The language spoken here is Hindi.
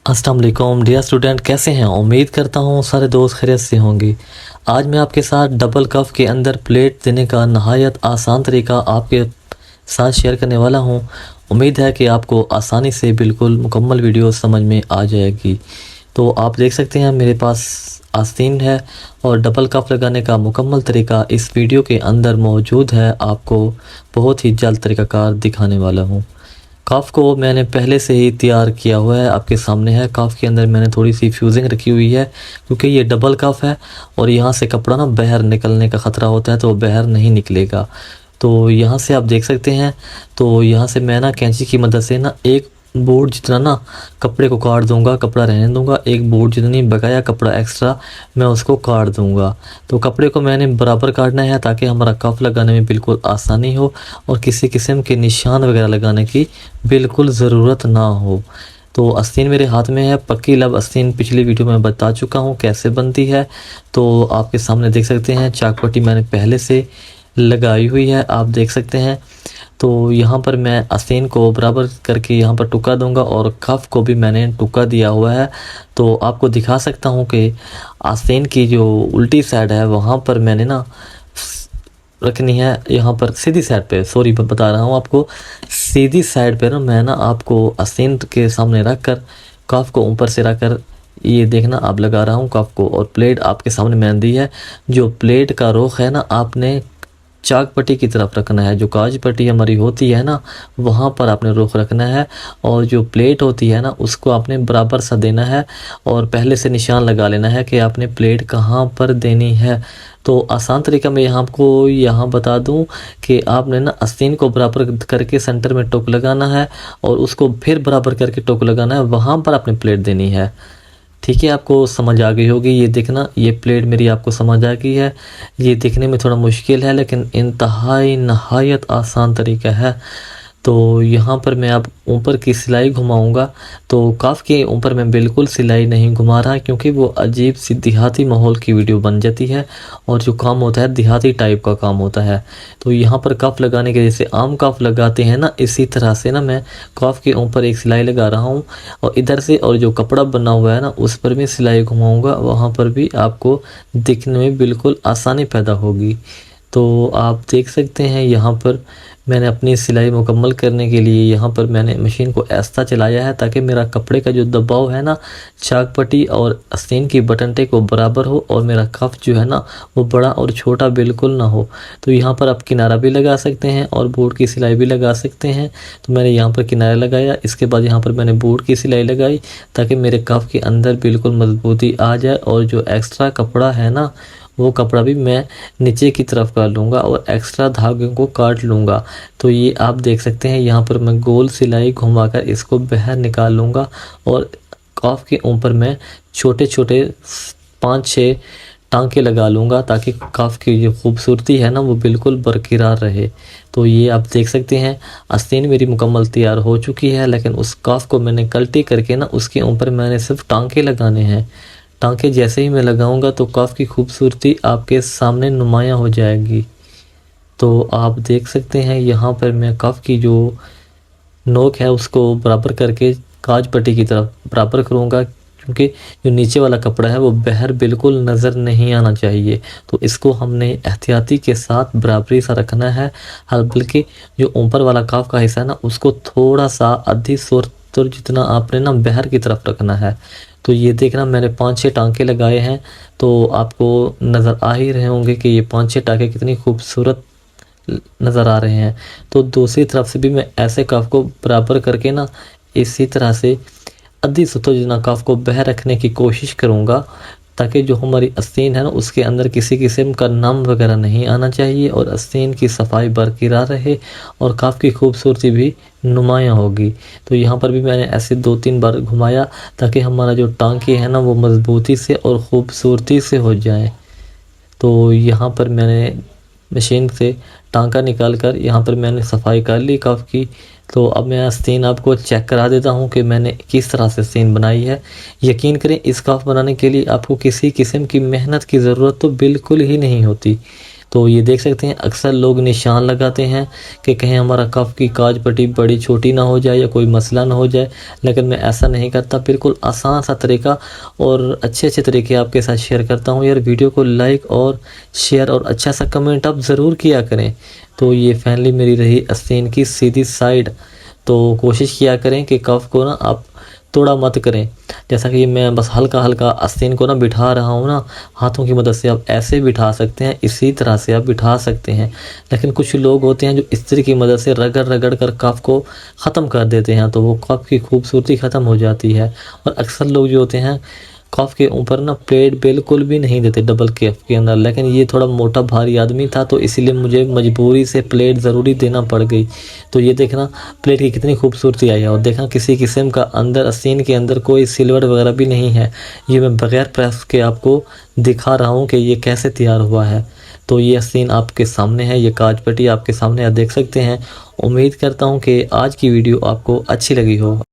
अस्सलाम वालेकुम डियर स्टूडेंट, कैसे हैं? उम्मीद करता हूँ सारे दोस्त खैरियत से होंगे। आज मैं आपके साथ डबल कफ के अंदर प्लेट देने का नहायत आसान तरीका आपके साथ शेयर करने वाला हूँ। उम्मीद है कि आपको आसानी से बिल्कुल मुकम्मल वीडियो समझ में आ जाएगी। तो आप देख सकते हैं मेरे पास आस्तीन है और डबल कफ लगाने का मुकम्मल तरीका इस वीडियो के अंदर मौजूद है। आपको बहुत ही जल्द तरीक़ाकार दिखाने वाला हूँ। कफ को मैंने पहले से ही तैयार किया हुआ है, आपके सामने है। कफ के अंदर मैंने थोड़ी सी फ्यूजिंग रखी हुई है क्योंकि ये डबल कफ है और यहाँ से कपड़ा ना बाहर निकलने का ख़तरा होता है, तो बाहर नहीं निकलेगा। तो यहाँ से आप देख सकते हैं। तो यहाँ से मैं ना कैंची की मदद से ना एक बोर्ड जितना ना कपड़े को काट दूंगा, कपड़ा रहने दूंगा। एक बोर्ड जितनी बकाया कपड़ा एक्स्ट्रा मैं उसको काट दूंगा। तो कपड़े को मैंने बराबर काटना है ताकि हमारा कफ लगाने में बिल्कुल आसानी हो और किसी किस्म के निशान वगैरह लगाने की बिल्कुल ज़रूरत ना हो। तो आस्तीन मेरे हाथ में है, पक्की लब आस्तीन पिछली वीडियो में बता चुका हूँ कैसे बनती है। तो आपके सामने देख सकते हैं चाक पट्टी मैंने पहले से लगाई हुई है, आप देख सकते हैं। तो यहाँ पर मैं आस्तीन को बराबर करके यहाँ पर टुका दूंगा और कफ को भी मैंने टुका दिया हुआ है। तो आपको दिखा सकता हूँ कि आस्तीन की जो उल्टी साइड है वहाँ पर मैंने ना रखनी है, यहाँ पर सीधी साइड पे, सॉरी मैं बता रहा हूँ आपको, सीधी साइड पे ना मैं ना आपको आस्तीन के सामने रख कर कफ को ऊपर से रख कर ये देखना आप लगा रहा हूँ कफ को। और प्लेट आपके सामने मैंने दी है। जो प्लेट का रुख है ना आपने चाक पट्टी की तरफ रखना है। जो काज पट्टी हमारी होती है ना वहाँ पर आपने रुख रखना है और जो प्लेट होती है ना उसको आपने बराबर सा देना है और पहले से निशान लगा लेना है कि आपने प्लेट कहाँ पर देनी है। तो आसान तरीका मैं आपको यहाँ बता दूँ कि आपने ना आस्तीन को बराबर करके सेंटर में टोक लगाना है और उसको फिर बराबर करके टोक लगाना है, वहाँ पर आपने प्लेट देनी है। ठीक है, आपको समझ आ गई होगी। ये देखना, ये प्लेट मेरी आपको समझ आ गई है। ये देखने में थोड़ा मुश्किल है लेकिन इंतहाई नहायत आसान तरीका है। तो यहाँ पर मैं अब ऊपर की सिलाई घुमाऊंगा। तो कफ के ऊपर मैं बिल्कुल सिलाई नहीं घुमा रहा क्योंकि वो अजीब सी देहाती माहौल की वीडियो बन जाती है और जो काम होता है देहाती टाइप का काम होता है। तो यहाँ पर कफ लगाने के जैसे आम कफ लगाते हैं ना, इसी तरह से ना मैं कफ के ऊपर एक सिलाई लगा रहा हूँ और इधर से और जो कपड़ा बना हुआ है ना उस पर भी सिलाई घुमाऊँगा, वहाँ पर भी आपको दिखने में बिल्कुल आसानी पैदा होगी। तो आप देख सकते हैं यहाँ पर मैंने अपनी सिलाई मुकम्मल करने के लिए यहाँ पर मैंने मशीन को ऐसा चलाया है ताकि मेरा कपड़े का जो दबाव है ना चाक पट्टी और आस्तीन की बटन टेक वो बराबर हो और मेरा कफ जो है ना वो बड़ा और छोटा बिल्कुल ना हो। तो यहाँ पर आप किनारा भी लगा सकते हैं और बोर्ड की सिलाई भी लगा सकते हैं। तो मैंने यहाँ पर किनारा लगाया, इसके बाद यहाँ पर मैंने बोर्ड की सिलाई लगाई ताकि मेरे कफ के अंदर बिल्कुल मजबूती आ जाए और जो एक्स्ट्रा कपड़ा है ना वो कपड़ा भी मैं नीचे की तरफ कर लूँगा और एक्स्ट्रा धागे को काट लूँगा। तो ये आप देख सकते हैं यहाँ पर मैं गोल सिलाई घुमाकर इसको बाहर निकाल लूँगा और कफ के ऊपर मैं छोटे छोटे 5-6 टांके लगा लूँगा ताकि कफ की जो खूबसूरती है ना वो बिल्कुल बरकरार रहे। तो ये आप देख सकते हैं आस्तीन मेरी मुकम्मल तैयार हो चुकी है, लेकिन उस कफ को मैंने कल्टी करके ना उसके ऊपर मैंने सिर्फ टांके लगाने हैं। टांके जैसे ही मैं लगाऊंगा तो कफ की खूबसूरती आपके सामने नुमायाँ हो जाएगी। तो आप देख सकते हैं यहाँ पर मैं कफ की जो नोक है उसको बराबर करके काज पट्टी की तरफ बराबर करूँगा क्योंकि जो नीचे वाला कपड़ा है वो बाहर बिल्कुल नज़र नहीं आना चाहिए। तो इसको हमने एहतियाती के साथ बराबरी सा रखना है। बल्कि जो ऊपर वाला कफ का हिस्सा है ना उसको थोड़ा सा आधी सुर जितना आपने ना बाहर की तरफ रखना है। तो ये देखना मैंने 5-6 टांके लगाए हैं। तो आपको नज़र आ ही रहे होंगे कि ये 5-6 टांके कितनी खूबसूरत नज़र आ रहे हैं। तो दूसरी तरफ से भी मैं ऐसे कफ को बराबर करके ना इसी तरह से आधी सुतो जितना कफ को बाहर रखने की कोशिश करूँगा ताकि जो हमारी आस्तीन है ना उसके अंदर किसी किस्म का नम वगैरह नहीं आना चाहिए और आस्तीन की सफाई बरकरार रहे और कफ की खूबसूरती भी नुमायाँ होगी। तो यहाँ पर भी मैंने ऐसे 2-3 बार घुमाया ताकि हमारा जो टांके हैं ना वो मजबूती से और ख़ूबसूरती से हो जाए। तो यहाँ पर मैंने मशीन से टांका निकाल कर यहाँ पर मैंने सफाई कर ली कफ की। तो अब मैं आस्तीन आपको चेक करा देता हूँ कि मैंने किस तरह से आस्तीन बनाई है। यकीन करें इस कफ बनाने के लिए आपको किसी किस्म की मेहनत की ज़रूरत तो बिल्कुल ही नहीं होती। तो ये देख सकते हैं अक्सर लोग निशान लगाते हैं कि कहीं हमारा कफ की काज पट्टी बड़ी छोटी ना हो जाए या कोई मसला ना हो जाए, लेकिन मैं ऐसा नहीं करता। बिल्कुल आसान सा तरीका और अच्छे अच्छे तरीके आपके साथ शेयर करता हूँ यार। वीडियो को लाइक और शेयर और अच्छा सा कमेंट आप ज़रूर किया करें। तो ये फाइनली मेरी रही आस्तीन की सीधी साइड। तो कोशिश किया करें कि कफ को ना आप थोड़ा मत करें। जैसा कि मैं बस हल्का हल्का आस्तीन को ना बिठा रहा हूँ ना, हाथों की मदद से आप ऐसे बिठा सकते हैं, इसी तरह से आप बिठा सकते हैं। लेकिन कुछ लोग होते हैं जो इस्त्री की मदद से रगड़ रगड़ कर कफ को ख़त्म कर देते हैं, तो वो कफ की खूबसूरती ख़त्म हो जाती है। और अक्सर लोग जो होते हैं कफ के ऊपर ना प्लेट बिल्कुल भी नहीं देते डबल कफ के अंदर, लेकिन ये थोड़ा मोटा भारी आदमी था तो इसीलिए मुझे मजबूरी से प्लेट ज़रूरी देना पड़ गई। तो ये देखना प्लेट की कितनी खूबसूरती आई है। और देखना किसी किस्म का अंदर आस्तीन के अंदर कोई सिल्वर वगैरह भी नहीं है। ये मैं बगैर प्रेस के आपको दिखा रहा हूँ कि ये कैसे तैयार हुआ है। तो ये आस्तीन आपके सामने है, ये काज पट्टी आपके सामने आप देख सकते हैं। उम्मीद करता हूँ कि आज की वीडियो आपको अच्छी लगी हो।